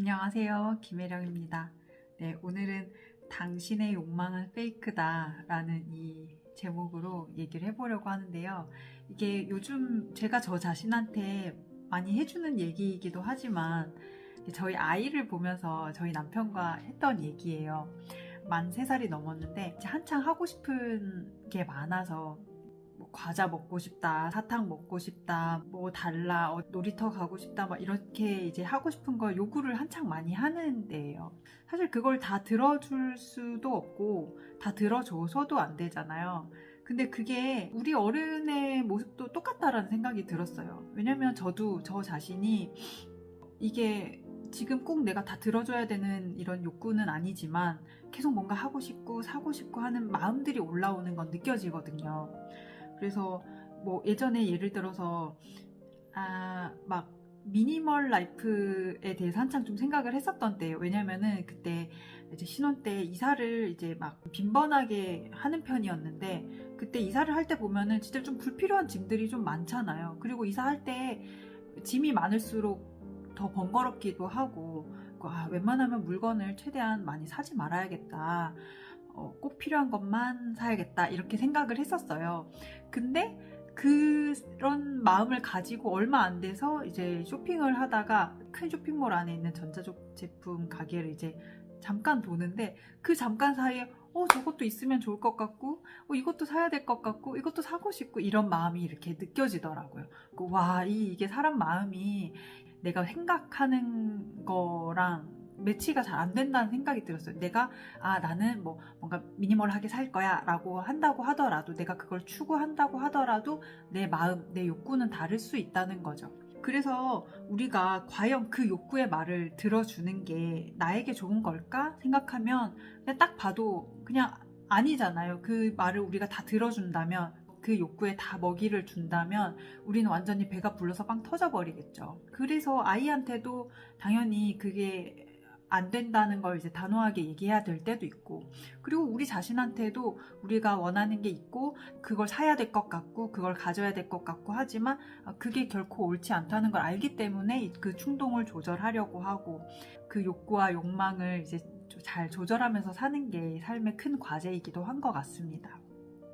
안녕하세요. 김혜령입니다. 네, 오늘은 당신의 욕망은 페이크다 라는 이 제목으로 얘기를 해보려고 하는데요. 이게 요즘 제가 저 자신한테 많이 해주는 얘기이기도 하지만 저희 아이를 보면서 저희 남편과 했던 얘기예요. 만 3살이 넘었는데 이제 한창 하고 싶은 게 많아서 뭐 과자 먹고 싶다, 사탕 먹고 싶다, 뭐 달라, 놀이터 가고 싶다, 막 이렇게 이제 하고 싶은 걸 요구를 한창 많이 하는 데예요. 사실 그걸 다 들어줄 수도 없고 다 들어줘서도 안 되잖아요. 근데 그게 우리 어른의 모습도 똑같다라는 생각이 들었어요. 왜냐면 저도 저 자신이 이게 지금 꼭 내가 다 들어줘야 되는 이런 욕구는 아니지만 계속 뭔가 하고 싶고 사고 싶고 하는 마음들이 올라오는 건 느껴지거든요. 그래서 뭐 예전에 예를 들어서 막 미니멀 라이프에 대해서 한창 좀 생각을 했었던 때예요. 왜냐면은 그때 이제 신혼 때 이사를 이제 막 빈번하게 하는 편이었는데, 그때 이사를 할 때 보면은 진짜 좀 불필요한 짐들이 좀 많잖아요. 그리고 이사할 때 짐이 많을수록 더 번거롭기도 하고, 웬만하면 물건을 최대한 많이 사지 말아야겠다, 꼭 필요한 것만 사야겠다, 이렇게 생각을 했었어요. 근데 그런 마음을 가지고 얼마 안 돼서 이제 쇼핑을 하다가 큰 쇼핑몰 안에 있는 전자제품 가게를 이제 잠깐 보는데, 그 잠깐 사이에 저것도 있으면 좋을 것 같고, 이것도 사야 될 것 같고, 이것도 사고 싶고, 이런 마음이 이렇게 느껴지더라고요. 와, 이게 사람 마음이 내가 생각하는 거랑 매치가 잘 안 된다는 생각이 들었어요. 내가 나는 뭐 뭔가 미니멀하게 살 거야 라고 한다고 하더라도, 내가 그걸 추구한다고 하더라도 내 마음, 내 욕구는 다를 수 있다는 거죠. 그래서 우리가 과연 그 욕구의 말을 들어주는 게 나에게 좋은 걸까 생각하면 그냥 딱 봐도 그냥 아니잖아요. 그 말을 우리가 다 들어준다면, 그 욕구에 다 먹이를 준다면 우리는 완전히 배가 불러서 빵 터져버리겠죠. 그래서 아이한테도 당연히 그게 안 된다는 걸 이제 단호하게 얘기해야 될 때도 있고, 그리고 우리 자신한테도 우리가 원하는 게 있고 그걸 사야 될 것 같고 그걸 가져야 될 것 같고 하지만 그게 결코 옳지 않다는 걸 알기 때문에 그 충동을 조절하려고 하고, 그 욕구와 욕망을 이제 잘 조절하면서 사는 게 삶의 큰 과제이기도 한 것 같습니다.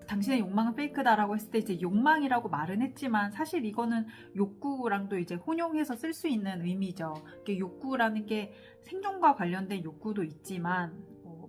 당신의 욕망은 페이크다라고 했을 때 이제 욕망이라고 말은 했지만, 사실 이거는 욕구랑도 이제 혼용해서 쓸 수 있는 의미죠. 욕구라는 게 생존과 관련된 욕구도 있지만,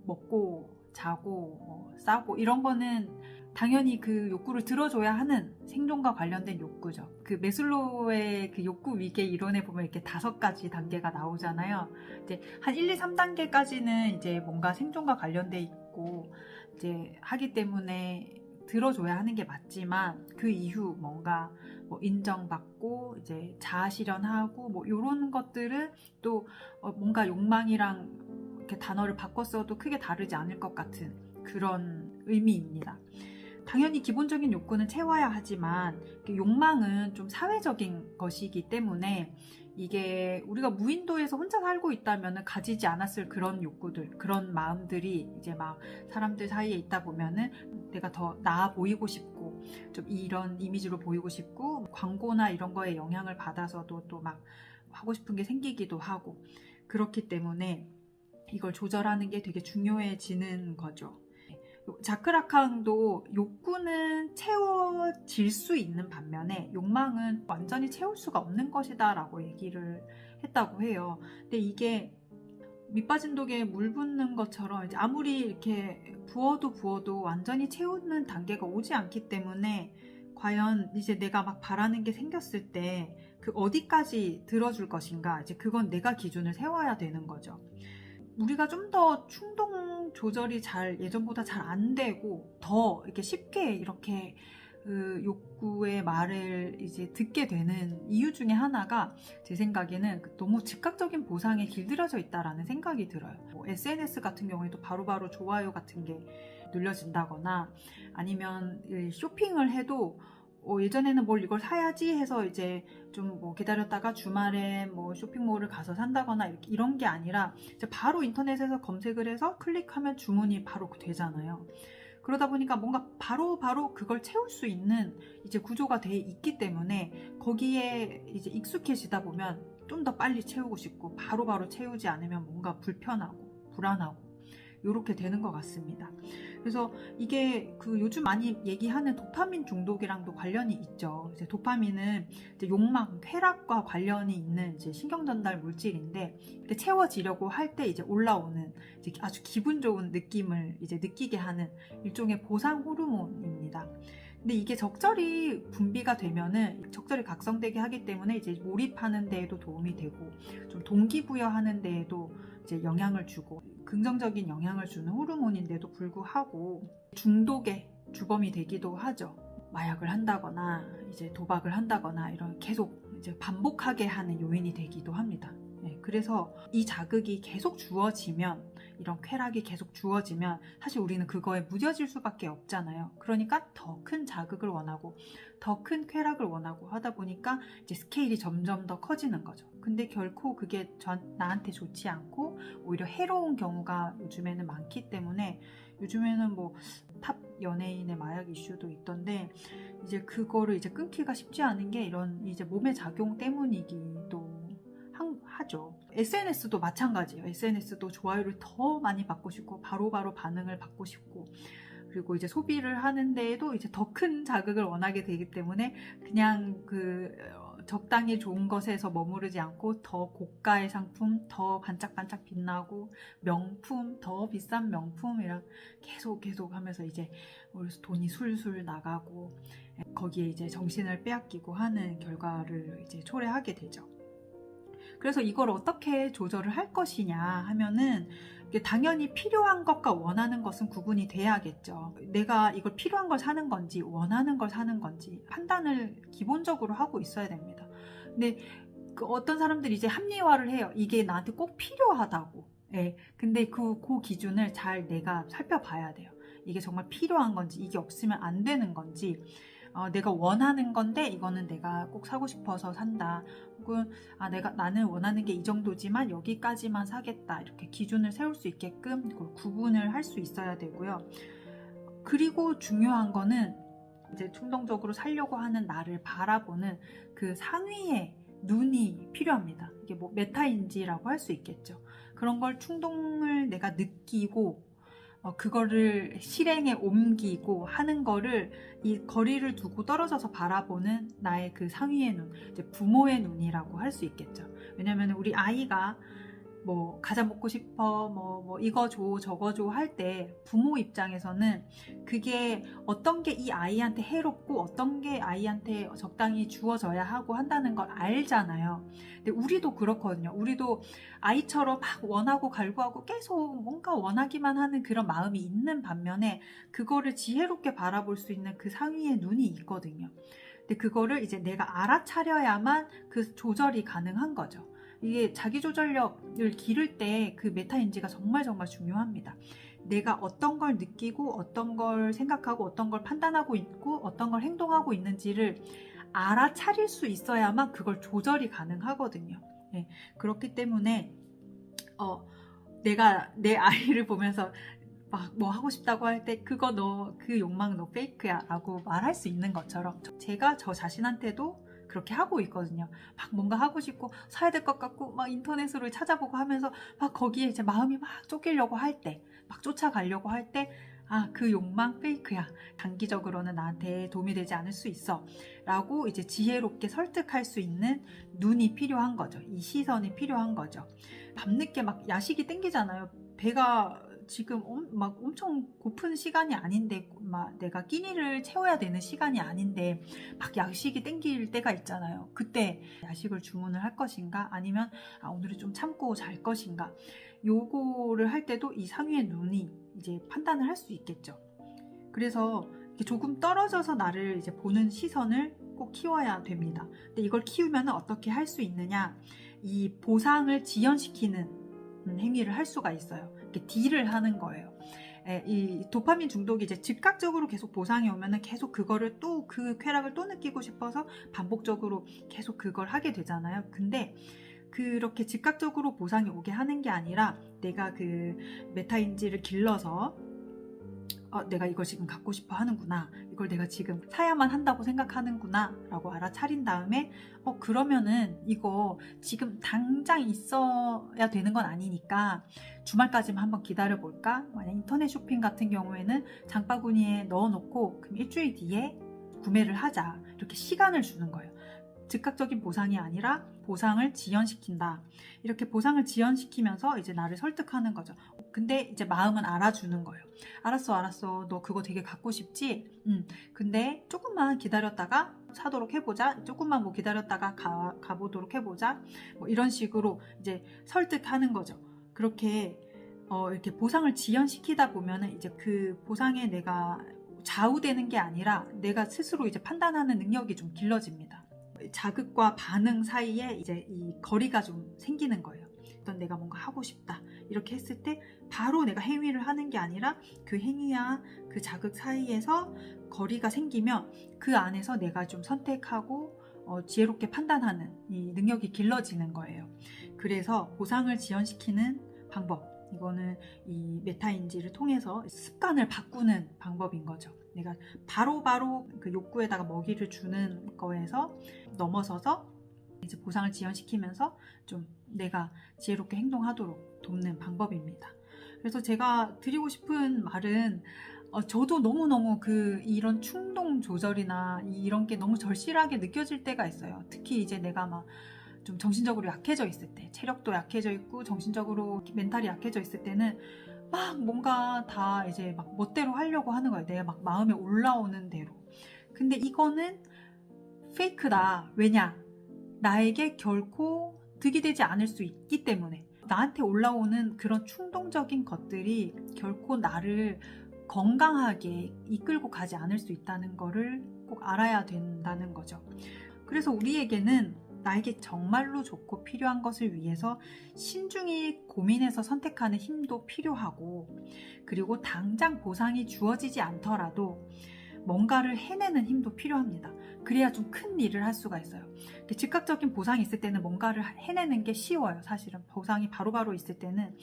먹고 자고 싸고 이런 거는 당연히 그 욕구를 들어줘야 하는 생존과 관련된 욕구죠. 그 메슬로우의 그 욕구 위계 이론에 보면 이렇게 5가지 단계가 나오잖아요. 이제 한 1, 2, 3단계까지는 이제 뭔가 생존과 관련돼 있고 이제 하기 때문에 들어줘야 하는 게 맞지만, 그 이후 뭔가 뭐 인정받고 이제 자아 실현하고 뭐 이런 것들은 또 뭔가 욕망이랑 이렇게 단어를 바꿨어도 크게 다르지 않을 것 같은 그런 의미입니다. 당연히 기본적인 욕구는 채워야 하지만 욕망은 좀 사회적인 것이기 때문에, 이게 우리가 무인도에서 혼자 살고 있다면 가지지 않았을 그런 욕구들, 그런 마음들이 이제 막 사람들 사이에 있다 보면은 내가 더 나아 보이고 싶고 좀 이런 이미지로 보이고 싶고, 광고나 이런 거에 영향을 받아서도 또 막 하고 싶은 게 생기기도 하고, 그렇기 때문에 이걸 조절하는 게 되게 중요해지는 거죠. 자크라칸도 욕구는 채워질 수 있는 반면에 욕망은 완전히 채울 수가 없는 것이다 라고 얘기를 했다고 해요. 근데 이게 밑빠진 독에 물 붓는 것처럼 이제 아무리 이렇게 부어도 완전히 채우는 단계가 오지 않기 때문에, 과연 이제 내가 막 바라는 게 생겼을 때 그 어디까지 들어줄 것인가, 이제 그건 내가 기준을 세워야 되는 거죠. 우리가 좀 더 충동 조절이 예전보다 잘 안 되고 더 이렇게 쉽게 이렇게 그 욕구의 말을 이제 듣게 되는 이유 중에 하나가, 제 생각에는 너무 즉각적인 보상에 길들여져 있다라는 생각이 들어요. SNS 같은 경우에도 바로바로 좋아요 같은 게 눌려진다거나, 아니면 쇼핑을 해도 예전에는 뭘 이걸 사야지 해서 이제 좀 뭐 기다렸다가 주말에 뭐 쇼핑몰을 가서 산다거나 이런 게 아니라 이제 바로 인터넷에서 검색을 해서 클릭하면 주문이 바로 되잖아요. 그러다 보니까 뭔가 바로 그걸 채울 수 있는 이제 구조가 돼 있기 때문에, 거기에 이제 익숙해지다 보면 좀 더 빨리 채우고 싶고 바로바로 채우지 않으면 뭔가 불편하고 불안하고 이렇게 되는 것 같습니다. 그래서 이게 그 요즘 많이 얘기하는 도파민 중독이랑도 관련이 있죠. 이제 도파민은 이제 욕망, 쾌락과 관련이 있는 이제 신경 전달 물질인데 채워지려고 할 때 이제 올라오는 이제 아주 기분 좋은 느낌을 이제 느끼게 하는 일종의 보상 호르몬입니다. 근데 이게 적절히 분비가 되면은 적절히 각성되게 하기 때문에 이제 몰입하는 데에도 도움이 되고 좀 동기부여하는 데에도 이제 영향을 주고 긍정적인 영향을 주는 호르몬인데도 불구하고 중독의 주범이 되기도 하죠. 마약을 한다거나 이제 도박을 한다거나 이런 계속 이제 반복하게 하는 요인이 되기도 합니다. 그래서 이 자극이 계속 주어지면 이런 쾌락이 계속 주어지면 사실 우리는 그거에 무뎌질 수밖에 없잖아요. 그러니까 더 큰 자극을 원하고 더 큰 쾌락을 원하고 하다 보니까 이제 스케일이 점점 더 커지는 거죠. 근데 결코 그게 나한테 좋지 않고 오히려 해로운 경우가 요즘에는 많기 때문에 요즘에는 뭐 탑 연예인의 마약 이슈도 있던데 이제 그거를 이제 끊기가 쉽지 않은 게 이런 이제 몸의 작용 때문이기도 하죠. SNS도 마찬가지예요. SNS도 좋아요를 더 많이 받고 싶고 바로바로 반응을 받고 싶고 그리고 이제 소비를 하는 데에도 이제 더 큰 자극을 원하게 되기 때문에 그냥 그 적당히 좋은 것에서 머무르지 않고 더 고가의 상품, 더 반짝반짝 빛나고 명품, 더 비싼 명품이랑 계속 하면서 이제 돈이 술술 나가고 거기에 이제 정신을 빼앗기고 하는 결과를 이제 초래하게 되죠. 그래서 이걸 어떻게 조절을 할 것이냐 하면은 당연히 필요한 것과 원하는 것은 구분이 돼야겠죠. 내가 이걸 필요한 걸 사는 건지 원하는 걸 사는 건지 판단을 기본적으로 하고 있어야 됩니다. 근데 어떤 사람들이 이제 합리화를 해요. 이게 나한테 꼭 필요하다고. 근데 그 기준을 잘 내가 살펴봐야 돼요. 이게 정말 필요한 건지 이게 없으면 안 되는 건지 내가 원하는 건데 이거는 내가 꼭 사고 싶어서 산다. 혹은 나는 원하는 게 이 정도지만 여기까지만 사겠다. 이렇게 기준을 세울 수 있게끔 그걸 구분을 할 수 있어야 되고요. 그리고 중요한 거는 이제 충동적으로 살려고 하는 나를 바라보는 그 상위의 눈이 필요합니다. 이게 뭐 메타인지라고 할 수 있겠죠. 그런 걸 충동을 내가 느끼고 그거를 실행에 옮기고 하는 거를 이 거리를 두고 떨어져서 바라보는 나의 그 상위의 눈, 이제 부모의 눈이라고 할 수 있겠죠. 왜냐면 우리 아이가 뭐 과자 먹고 싶어, 뭐 이거 줘, 저거 줘 할 때 부모 입장에서는 그게 어떤 게 이 아이한테 해롭고 어떤 게 아이한테 적당히 주어져야 하고 한다는 걸 알잖아요. 근데 우리도 그렇거든요. 우리도 아이처럼 막 원하고 갈구하고 계속 뭔가 원하기만 하는 그런 마음이 있는 반면에 그거를 지혜롭게 바라볼 수 있는 그 상위의 눈이 있거든요. 근데 그거를 이제 내가 알아차려야만 그 조절이 가능한 거죠. 이게 자기조절력을 기를 때 그 메타인지가 정말 중요합니다. 내가 어떤 걸 느끼고 어떤 걸 생각하고 어떤 걸 판단하고 있고 어떤 걸 행동하고 있는지를 알아차릴 수 있어야만 그걸 조절이 가능하거든요. 그렇기 때문에 내가 내 아이를 보면서 막 뭐 하고 싶다고 할 때 그거 그 욕망 너 페이크야 라고 말할 수 있는 것처럼 제가 저 자신한테도 그렇게 하고 있거든요. 막 뭔가 하고 싶고 사야 될 것 같고 막 인터넷으로 찾아보고 하면서 막 거기에 이제 마음이 막 쫓기려고 할 때, 막 쫓아가려고 할 때 그 욕망 페이크야. 단기적으로는 나한테 도움이 되지 않을 수 있어. 라고 이제 지혜롭게 설득할 수 있는 눈이 필요한 거죠. 이 시선이 필요한 거죠. 밤늦게 막 야식이 땡기잖아요. 배가 지금 막 엄청 고픈 시간이 아닌데 막 내가 끼니를 채워야 되는 시간이 아닌데 막 야식이 땡길 때가 있잖아요. 그때 야식을 주문을 할 것인가 아니면 오늘은 좀 참고 잘 것인가 요거를 할 때도 이 상위의 눈이 이제 판단을 할 수 있겠죠. 그래서 조금 떨어져서 나를 이제 보는 시선을 꼭 키워야 됩니다. 근데 이걸 키우면 어떻게 할 수 있느냐? 이 보상을 지연시키는 행위를 할 수가 있어요. 이렇게 딜을 하는 거예요. 이 도파민 중독이 이제 즉각적으로 계속 보상이 오면은 계속 그거를 또 그 쾌락을 또 느끼고 싶어서 반복적으로 계속 그걸 하게 되잖아요. 근데 그렇게 즉각적으로 보상이 오게 하는 게 아니라 내가 그 메타인지를 길러서 내가 이걸 지금 갖고 싶어 하는구나, 이걸 내가 지금 사야만 한다고 생각하는구나 라고 알아차린 다음에 그러면은 이거 지금 당장 있어야 되는 건 아니니까 주말까지만 한번 기다려 볼까. 만약 인터넷 쇼핑 같은 경우에는 장바구니에 넣어놓고 그럼 일주일 뒤에 구매를 하자, 이렇게 시간을 주는 거예요. 즉각적인 보상이 아니라 보상을 지연시킨다. 이렇게 보상을 지연시키면서 이제 나를 설득하는 거죠. 근데 이제 마음은 알아주는 거예요. 알았어. 너 그거 되게 갖고 싶지? 근데 조금만 기다렸다가 사도록 해보자. 조금만 뭐 기다렸다가 가보도록 해보자. 뭐 이런 식으로 이제 설득하는 거죠. 그렇게 이렇게 보상을 지연시키다 보면은 이제 그 보상에 내가 좌우되는 게 아니라 내가 스스로 이제 판단하는 능력이 좀 길러집니다. 자극과 반응 사이에 이제 이 거리가 좀 생기는 거예요. 어떤 내가 뭔가 하고 싶다 이렇게 했을 때 바로 내가 행위를 하는 게 아니라 그 행위와 그 자극 사이에서 거리가 생기면 그 안에서 내가 좀 선택하고 지혜롭게 판단하는 이 능력이 길러지는 거예요. 그래서 보상을 지연시키는 방법, 이거는 이 메타인지를 통해서 습관을 바꾸는 방법인 거죠. 내가 바로바로 그 욕구에다가 먹이를 주는 거에서 넘어서서 이제 보상을 지연시키면서 좀 내가 지혜롭게 행동하도록 돕는 방법입니다. 그래서 제가 드리고 싶은 말은 저도 너무너무 이런 충동 조절이나 이런 게 너무 절실하게 느껴질 때가 있어요. 특히 이제 내가 막 좀 정신적으로 약해져 있을 때, 체력도 약해져 있고 정신적으로 멘탈이 약해져 있을 때는 막 뭔가 다 이제 막 멋대로 하려고 하는 거예요. 내가 막 마음에 올라오는 대로. 근데 이거는 페이크다. 왜냐? 나에게 결코 득이 되지 않을 수 있기 때문에. 나한테 올라오는 그런 충동적인 것들이 결코 나를 건강하게 이끌고 가지 않을 수 있다는 거를 꼭 알아야 된다는 거죠. 그래서 우리에게는 나에게 정말로 좋고 필요한 것을 위해서 신중히 고민해서 선택하는 힘도 필요하고, 그리고 당장 보상이 주어지지 않더라도 뭔가를 해내는 힘도 필요합니다. 그래야 좀 큰 일을 할 수가 있어요. 즉각적인 보상이 있을 때는 뭔가를 해내는 게 쉬워요. 사실은 보상이 바로바로 있을 때는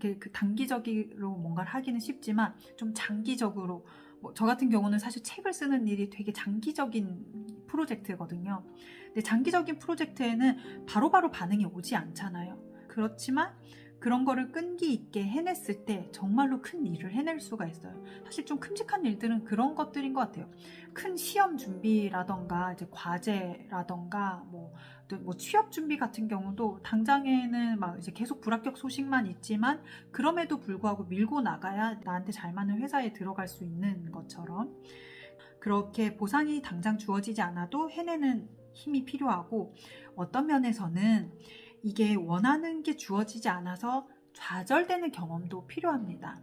이렇게 단기적으로 뭔가를 하기는 쉽지만 좀 장기적으로, 저 같은 경우는 사실 책을 쓰는 일이 되게 장기적인 프로젝트거든요. 근데 장기적인 프로젝트에는 바로바로 반응이 오지 않잖아요. 그렇지만 그런 거를 끈기 있게 해냈을 때 정말로 큰 일을 해낼 수가 있어요. 사실 좀 큼직한 일들은 그런 것들인 것 같아요. 큰 시험 준비라던가 이제 과제라던가 뭐 취업 준비 같은 경우도 당장에는 막 이제 계속 불합격 소식만 있지만 그럼에도 불구하고 밀고 나가야 나한테 잘 맞는 회사에 들어갈 수 있는 것처럼, 그렇게 보상이 당장 주어지지 않아도 해내는 힘이 필요하고, 어떤 면에서는 이게 원하는 게 주어지지 않아서 좌절되는 경험도 필요합니다.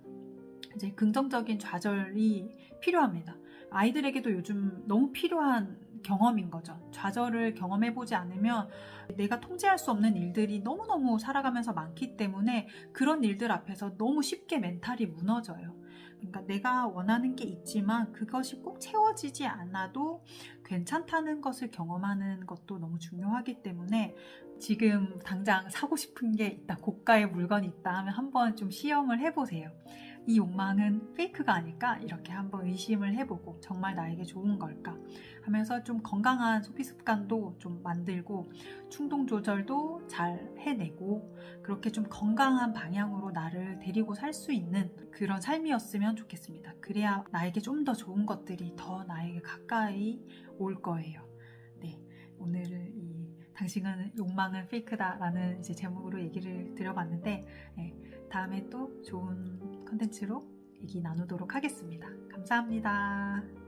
이제 긍정적인 좌절이 필요합니다. 아이들에게도 요즘 너무 필요한 경험인 거죠. 좌절을 경험해보지 않으면 내가 통제할 수 없는 일들이 너무너무 살아가면서 많기 때문에 그런 일들 앞에서 너무 쉽게 멘탈이 무너져요. 그러니까 내가 원하는 게 있지만 그것이 꼭 채워지지 않아도 괜찮다는 것을 경험하는 것도 너무 중요하기 때문에 지금 당장 사고 싶은 게 있다, 고가의 물건이 있다 하면 한번 좀 시험을 해보세요. 이 욕망은 페이크가 아닐까? 이렇게 한번 의심을 해보고 정말 나에게 좋은 걸까? 하면서 좀 건강한 소비 습관도 좀 만들고 충동 조절도 잘 해내고 그렇게 좀 건강한 방향으로 나를 데리고 살 수 있는 그런 삶이었으면 좋겠습니다. 그래야 나에게 좀 더 좋은 것들이 더 나에게 가까이 올 거예요. 네, 오늘 이 당신은 욕망은 페이크다 라는 이제 제목으로 얘기를 드려봤는데, 다음에 또 좋은 컨텐츠로 얘기 나누도록 하겠습니다. 감사합니다.